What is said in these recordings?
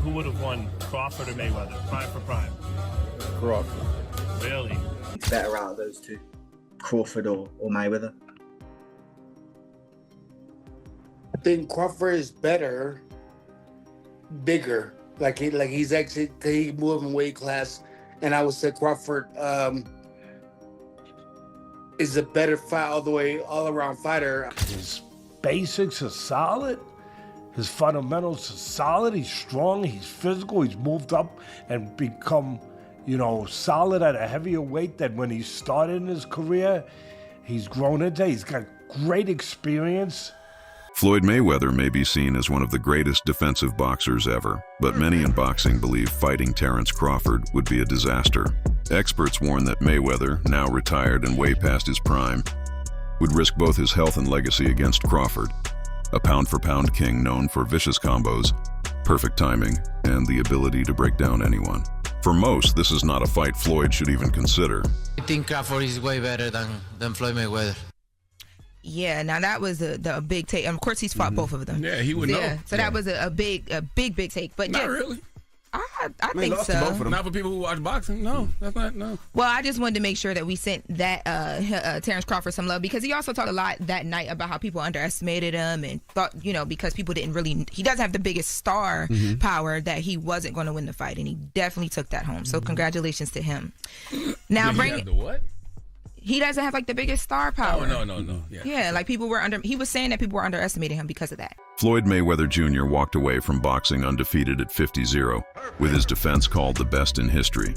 who would have won, Crawford or Mayweather, prime for prime? Crawford. Really? It's better out of those two, Crawford or Mayweather. I think Crawford is better, bigger. He's actually he moved in weight class, and I would say Crawford is a better fight all around fighter. His basics are solid. His fundamentals are solid. He's strong. He's physical. He's moved up and become, solid at a heavier weight than when he started in his career. He's grown into. He's got great experience. Floyd Mayweather may be seen as one of the greatest defensive boxers ever, but many in boxing believe fighting Terence Crawford would be a disaster. Experts warn that Mayweather, now retired and way past his prime, would risk both his health and legacy against Crawford, a pound-for-pound king known for vicious combos, perfect timing, and the ability to break down anyone. For most, this is not a fight Floyd should even consider. I think Crawford is way better than Floyd Mayweather. Yeah, now that was a big take. And of course, he's fought both of them. Yeah, he would know. Yeah, so that was a big take. But Not yeah, really. I He think lost so. to both of them. Not for people who watch boxing. No, that's not. No. Well, I just wanted to make sure that we sent that Terence Crawford some love, because he also talked a lot that night about how people underestimated him and thought, because people didn't really. He doesn't have the biggest star power, that he wasn't going to win the fight, and he definitely took that home. So congratulations to him. Now The what? He doesn't have the biggest star power. Oh, no. Yeah, people were he was saying that people were underestimating him because of that. Floyd Mayweather Jr. walked away from boxing undefeated at 50-0, with his defense called the best in history.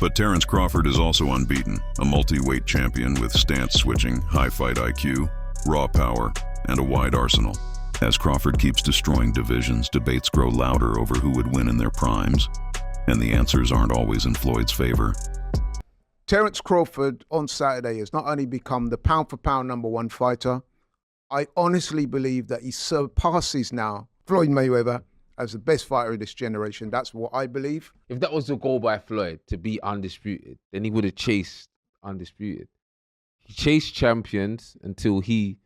But Terence Crawford is also unbeaten, a multi-weight champion with stance switching, high fight IQ, raw power, and a wide arsenal. As Crawford keeps destroying divisions, debates grow louder over who would win in their primes, and the answers aren't always in Floyd's favor. Terence Crawford on Saturday has not only become the pound-for-pound #1 fighter, I honestly believe that he surpasses now Floyd Mayweather as the best fighter of this generation. That's what I believe. If that was the goal by Floyd, to be undisputed, then he would have chased undisputed. He chased champions until he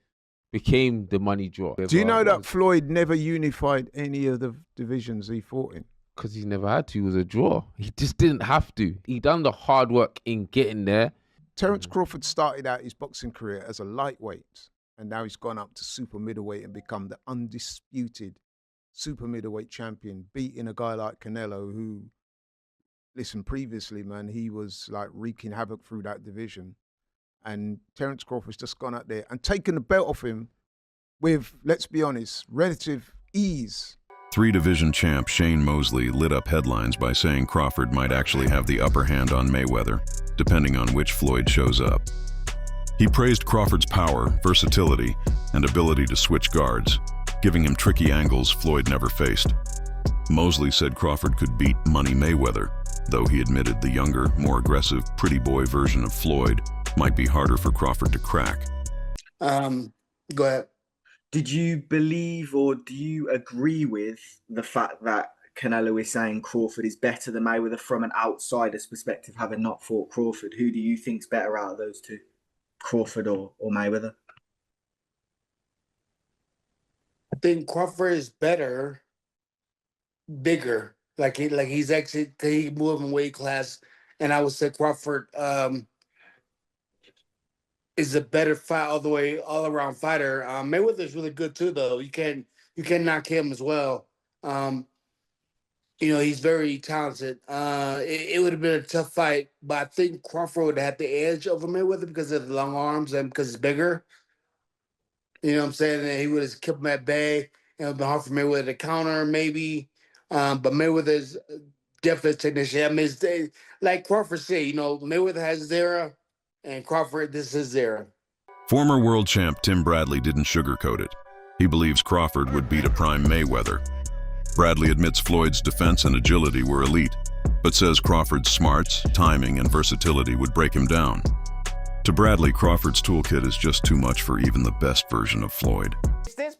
became the money draw. Do you know that Floyd never unified any of the divisions he fought in? Because he never had to. He was a draw. He just didn't have to. He done the hard work in getting there. Terence Crawford started out his boxing career as a lightweight, and now he's gone up to super middleweight and become the undisputed super middleweight champion, beating a guy like Canelo, who, listen, previously, man, he was wreaking havoc through that division. And Terence Crawford's just gone out there and taken the belt off him with, let's be honest, relative ease. Three-division champ Shane Mosley lit up headlines by saying Crawford might actually have the upper hand on Mayweather, depending on which Floyd shows up. He praised Crawford's power, versatility, and ability to switch guards, giving him tricky angles Floyd never faced. Mosley said Crawford could beat Money Mayweather, though he admitted the younger, more aggressive, pretty boy version of Floyd might be harder for Crawford to crack. Go ahead. Did you believe or do you agree with the fact that Canelo is saying Crawford is better than Mayweather from an outsider's perspective, having not fought Crawford? Who do you think's better out of those two, Crawford or Mayweather? I think Crawford is better, bigger. He's actually he moved in weight class, and I would say Crawford is a better fight all around fighter. Mayweather's really good too, though. You can't knock him as well. He's very talented. It would have been a tough fight, but I think Crawford would have had the edge over Mayweather because of the long arms and because he's bigger. You know what I'm saying? And he would have kept him at bay. It would have been hard for Mayweather to counter, maybe. But Mayweather's definitely a technician. I mean, like Crawford said, Mayweather has his era, and Crawford, this is his era. Former world champ Tim Bradley didn't sugarcoat it. He believes Crawford would beat a prime Mayweather. Bradley admits Floyd's defense and agility were elite, but says Crawford's smarts, timing, and versatility would break him down. To Bradley, Crawford's toolkit is just too much for even the best version of Floyd.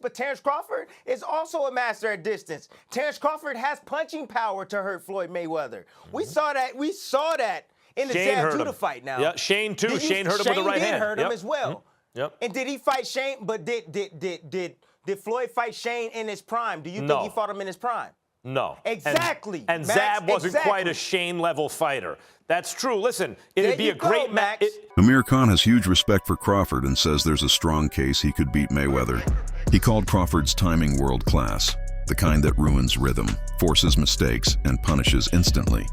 But Terence Crawford is also a master at distance. Terence Crawford has punching power to hurt Floyd Mayweather. We saw that in the Zab Judah fight now. Yeah, Shane too. Shane hurt him with the right hand. Shane did hurt him as well. Yep. And did he fight Shane? But did Floyd fight Shane in his prime? Do you think he fought him in his prime? No. Exactly. And Max, Zab wasn't exactly. quite a Shane-level fighter. That's true. Listen, it'd There be you a great go, match. Max. Amir Khan has huge respect for Crawford and says there's a strong case he could beat Mayweather. He called Crawford's timing world class, the kind that ruins rhythm, forces mistakes, and punishes instantly.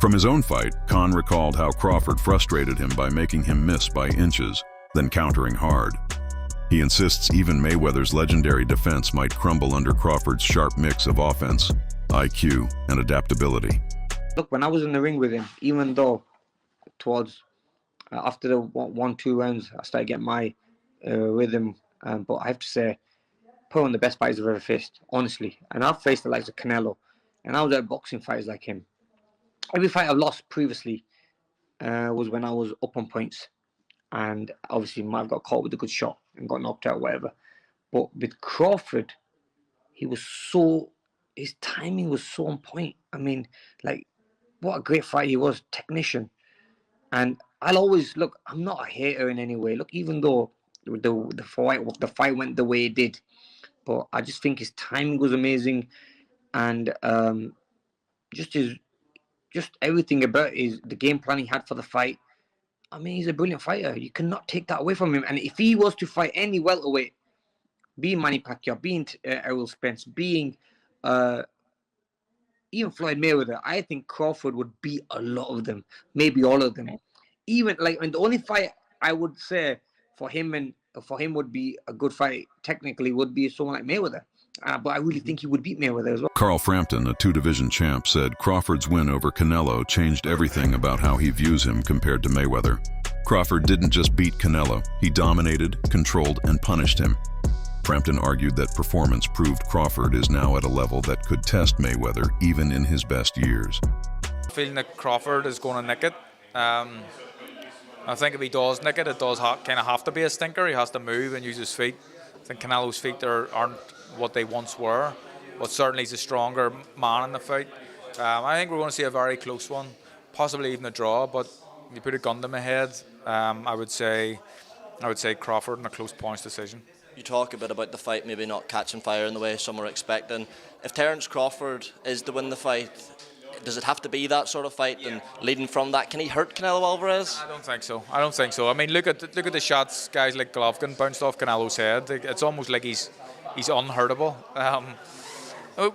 From his own fight, Khan recalled how Crawford frustrated him by making him miss by inches, then countering hard. He insists even Mayweather's legendary defense might crumble under Crawford's sharp mix of offense, IQ, and adaptability. Look, when I was in the ring with him, even though towards after the 1-2 rounds, I started getting my rhythm, but I have to say, put on the best fights I've ever faced, honestly. And I've faced the likes of Canelo, and I was at boxing fights like him. Every fight I've lost previously was when I was up on points, and obviously might have got caught with a good shot and got knocked out, or whatever. But with Crawford, his timing was so on point. I mean, like, what a great fight he was, technician. And I'll always, look, I'm not a hater in any way. Look, even though the fight went the way it did, but I just think his timing was amazing, and just everything about the game plan he had for the fight. I mean, he's a brilliant fighter. You cannot take that away from him. And if he was to fight any welterweight, being Manny Pacquiao, being Errol Spence, being even Floyd Mayweather, I think Crawford would beat a lot of them, maybe all of them. Even like, and the only fight I would say for him would be a good fight technically would be someone like Mayweather. But I really think he would beat Mayweather as well. Carl Frampton, a two-division champ, said Crawford's win over Canelo changed everything about how he views him compared to Mayweather. Crawford didn't just beat Canelo, he dominated, controlled, and punished him. Frampton argued that performance proved Crawford is now at a level that could test Mayweather even in his best years. Feeling that Crawford is going to nick it. I think if he does nick it, it does kind of have to be a stinker. He has to move and use his feet. I think Canelo's feet aren't what they once were, but certainly he's a stronger man in the fight. I think we're going to see a very close one, possibly even a draw, but if you put a gun to my head, I would say Crawford in a close points decision. You talk a bit about the fight maybe not catching fire in the way some were expecting. If Terence Crawford is to win the fight, does it have to be that sort of fight? And leading from that, can he hurt Canelo Alvarez? I don't think so. I mean, look at the shots guys like Golovkin bounced off Canelo's head. It's almost like he's unhurtable.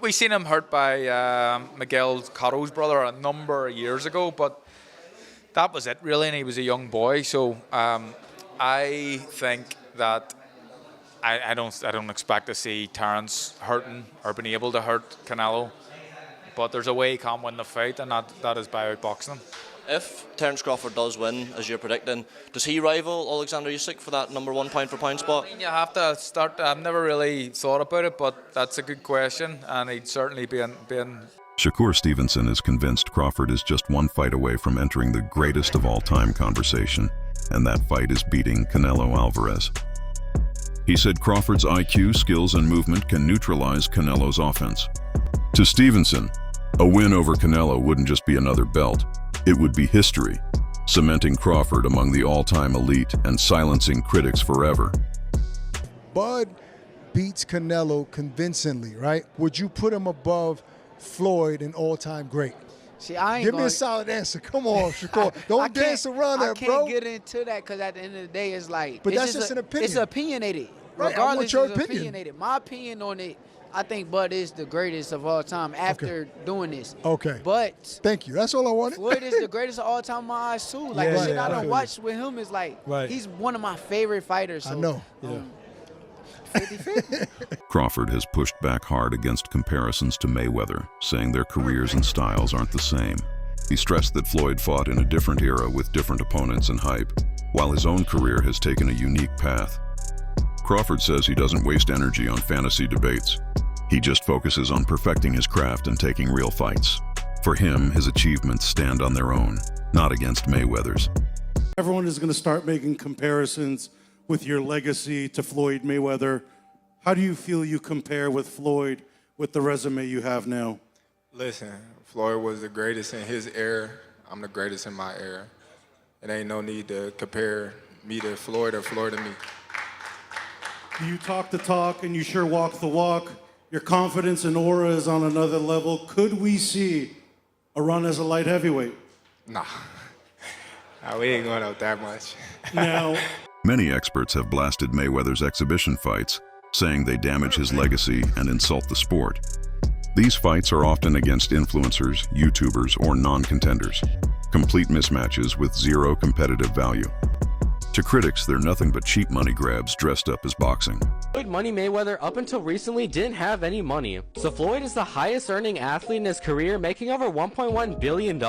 We seen him hurt by Miguel Cotto's brother a number of years ago, but that was it really, and he was a young boy. So I think that I don't expect to see Terence hurting or being able to hurt Canelo, but there's a way he can win the fight, and that is by outboxing him. If Terence Crawford does win, as you're predicting, does he rival Alexander Usyk for that number one pound for pound spot? I mean, you have to start. I've never really thought about it, but that's a good question, and he'd certainly be in. Shakur Stevenson is convinced Crawford is just one fight away from entering the greatest of all time conversation, and that fight is beating Canelo Alvarez. He said Crawford's IQ, skills, and movement can neutralize Canelo's offense. To Stevenson, a win over Canelo wouldn't just be another belt, it would be history, cementing Crawford among the all-time elite and silencing critics forever. Bud beats Canelo convincingly, right? Would you put him above Floyd, an all-time great? See, I ain't Give me a solid answer. Come on, Shakur. Don't dance around that, bro. I can't get into that because at the end of the day, it's like. But that's just an opinion. It's opinionated. Right, I want your it's opinion. Opinionated. My opinion on it, I think Bud is the greatest of all time after doing this. Okay. But. Thank you. That's all I wanted. Floyd is the greatest of all time in my eyes, too. Like, the shit I done watched with him is like, he's one of my favorite fighters. So, I know. 50-50. Crawford has pushed back hard against comparisons to Mayweather, saying their careers and styles aren't the same. He stressed that Floyd fought in a different era with different opponents and hype, while his own career has taken a unique path. Crawford says he doesn't waste energy on fantasy debates. He just focuses on perfecting his craft and taking real fights. For him, his achievements stand on their own, not against Mayweather's. Everyone is going to start making comparisons with your legacy to Floyd Mayweather. How do you feel you compare with Floyd with the resume you have now? Listen, Floyd was the greatest in his era. I'm the greatest in my era. It ain't no need to compare me to Floyd or Floyd to me. You talk the talk and you sure walk the walk. Your confidence and aura is on another level. Could we see a run as a light heavyweight? Nah. We ain't going out that much. Now, Many experts have blasted Mayweather's exhibition fights, saying they damage his legacy and insult the sport. These fights are often against influencers, YouTubers, or non-contenders, complete mismatches with zero competitive value. To critics, they're nothing but cheap money grabs dressed up as boxing. Floyd Money Mayweather up until recently didn't have any money. So Floyd is the highest earning athlete in his career, making over $1.1 billion.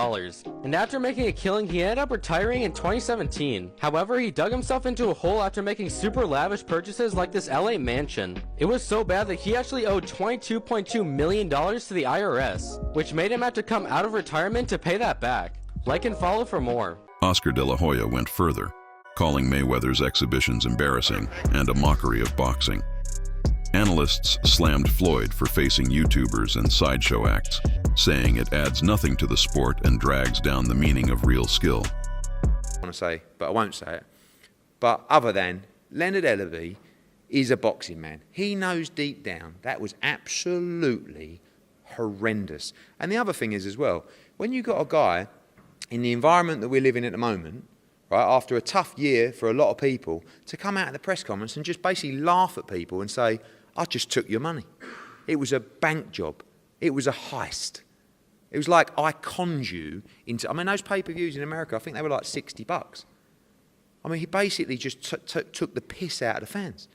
And after making a killing, he ended up retiring in 2017. However, he dug himself into a hole after making super lavish purchases like this LA mansion. It was so bad that he actually owed $22.2 million to the IRS, which made him have to come out of retirement to pay that back. Like and follow for more. Oscar De La Hoya went further, calling Mayweather's exhibitions embarrassing and a mockery of boxing. Analysts slammed Floyd for facing YouTubers and sideshow acts, saying it adds nothing to the sport and drags down the meaning of real skill. I want to say, but I won't say it. But other than Leonard Ellerby is a boxing man. He knows deep down that was absolutely horrendous. And the other thing is as well, when you got a guy in the environment that we're living in at the moment, right, after a tough year for a lot of people, to come out at the press conference and just basically laugh at people and say, I just took your money. It was a bank job. It was a heist. It was like I conned you into, I mean, those pay-per-views in America, I think they were like $60. I mean, he basically just took the piss out of the fans.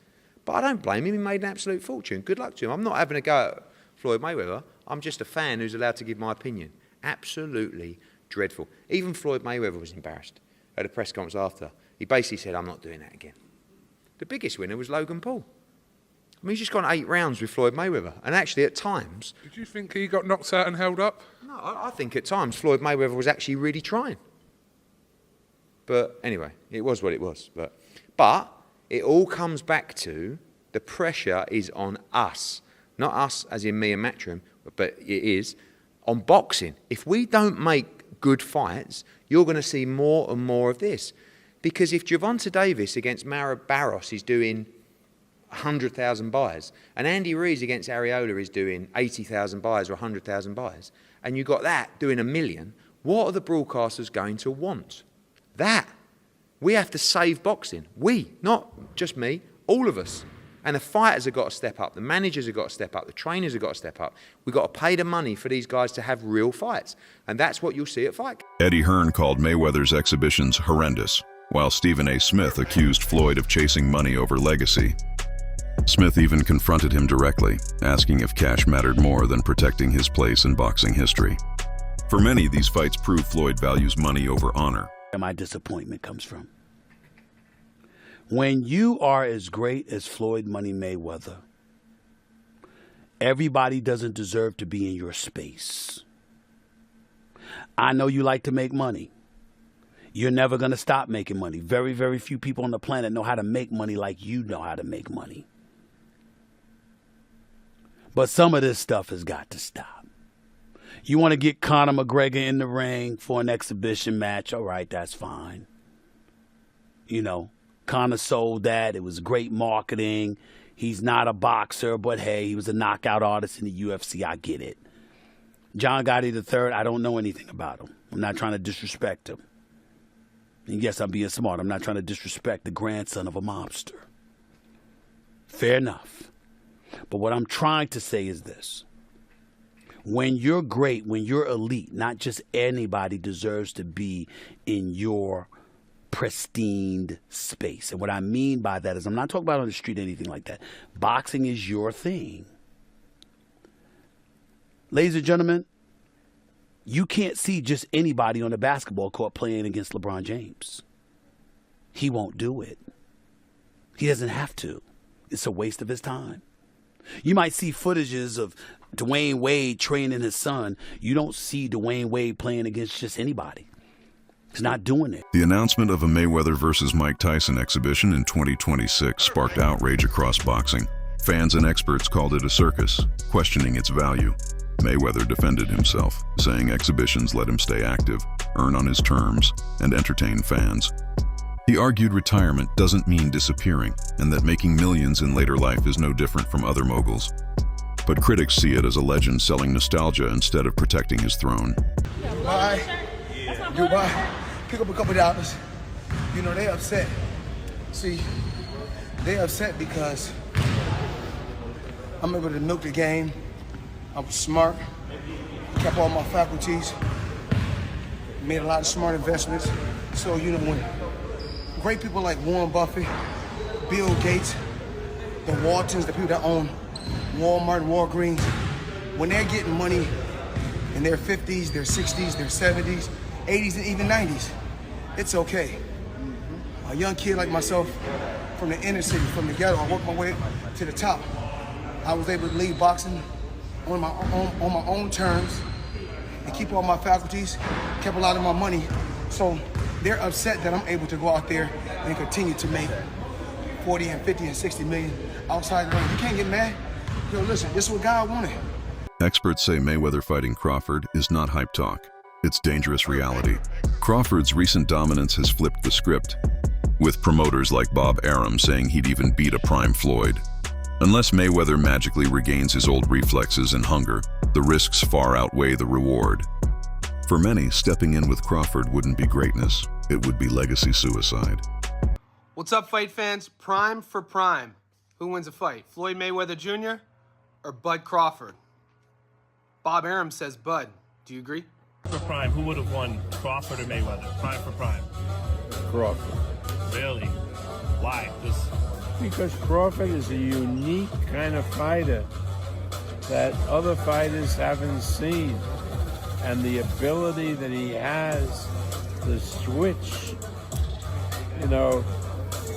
But I don't blame him. He made an absolute fortune. Good luck to him. I'm not having a go at Floyd Mayweather. I'm just a fan who's allowed to give my opinion. Absolutely dreadful. Even Floyd Mayweather was embarrassed at a press conference after. He basically said, I'm not doing that again. The biggest winner was Logan Paul. I mean, he's just gone 8 rounds with Floyd Mayweather. And actually, at times... Did you think he got knocked out and held up? No, I think at times Floyd Mayweather was actually really trying. But anyway, it was what it was. But it all comes back to the pressure is on us. Not us, as in me and Matchroom, but it is on boxing. If we don't make good fights, you're going to see more and more of this. Because if Gervonta Davis against Mara Barros is doing 100,000 buys, and Andy Ruiz against Areola is doing 80,000 buys or 100,000 buys, and you've got that doing 1 million, what are the broadcasters going to want? That. We have to save boxing. We, not just me, all of us. And the fighters have got to step up, the managers have got to step up, the trainers have got to step up. We've got to pay the money for these guys to have real fights. And that's what you'll see at Fight. Eddie Hearn called Mayweather's exhibitions horrendous, while Stephen A. Smith accused Floyd of chasing money over legacy. Smith even confronted him directly, asking if cash mattered more than protecting his place in boxing history. For many, these fights prove Floyd values money over honor. Where my disappointment comes from. When you are as great as Floyd Money Mayweather, everybody doesn't deserve to be in your space. I know you like to make money. You're never going to stop making money. Very, very few people on the planet know how to make money like you know how to make money. But some of this stuff has got to stop. You want to get Conor McGregor in the ring for an exhibition match? All right, that's fine. You know, Conor sold that. It was great marketing. He's not a boxer, but hey, he was a knockout artist in the UFC. I get it. John Gotti III, I don't know anything about him. I'm not trying to disrespect him. And yes, I'm being smart. I'm not trying to disrespect the grandson of a mobster. Fair enough. But what I'm trying to say is this. When you're great, when you're elite, not just anybody deserves to be in your pristine space. And what I mean by that is I'm not talking about on the street or anything like that. Boxing is your thing. Ladies and gentlemen, you can't see just anybody on the basketball court playing against LeBron James. He won't do it. He doesn't have to. It's a waste of his time. You might see footages of Dwayne Wade training his son. You don't see Dwayne Wade playing against just anybody. He's not doing it. The announcement of a Mayweather versus Mike Tyson exhibition in 2026 sparked outrage across boxing. Fans and experts called it a circus, questioning its value. Mayweather defended himself, saying exhibitions let him stay active, earn on his terms, and entertain fans. He argued retirement doesn't mean disappearing, and that making millions in later life is no different from other moguls. but critics see it as a legend selling nostalgia instead of protecting his throne. Dubai, pick up a couple dollars. You know, they upset. See, they upset because I'm able to milk the game. I'm smart, kept all my faculties, made a lot of smart investments. So, you know, when great people like Warren Buffett, Bill Gates, the Waltons, the people that own Walmart and Walgreens, when they're getting money in their 50s, their 60s, their 70s, 80s, and even 90s, it's okay. A young kid like myself from the inner city, from the ghetto, I worked my way to the top. I was able to leave boxing on my own terms and keep all my faculties, kept a lot of my money. So they're upset that I'm able to go out there and continue to make 40 and 50 and 60 million outside the ring. You can't get mad. Yo, listen, this is what God wanted. Experts say Mayweather fighting Crawford is not hype talk. It's dangerous reality. Crawford's recent dominance has flipped the script, with promoters like Bob Arum saying he'd even beat a prime Floyd. Unless Mayweather magically regains his old reflexes and hunger, the risks far outweigh the reward. For many, stepping in with Crawford wouldn't be greatness, it would be legacy suicide. What's up, fight fans? Prime for prime. Who wins a fight, Floyd Mayweather Jr. or Bud Crawford? Bob Arum says Bud. Do you agree? For prime, who would have won, Crawford or Mayweather? Prime for prime. Crawford. Really? Why? Because Crawford is a unique kind of fighter that other fighters haven't seen. And the ability that he has to switch, you know,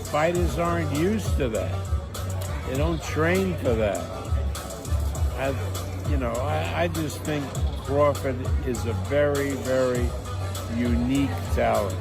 fighters aren't used to that. They don't train for that. I just think Crawford is a very, very unique talent.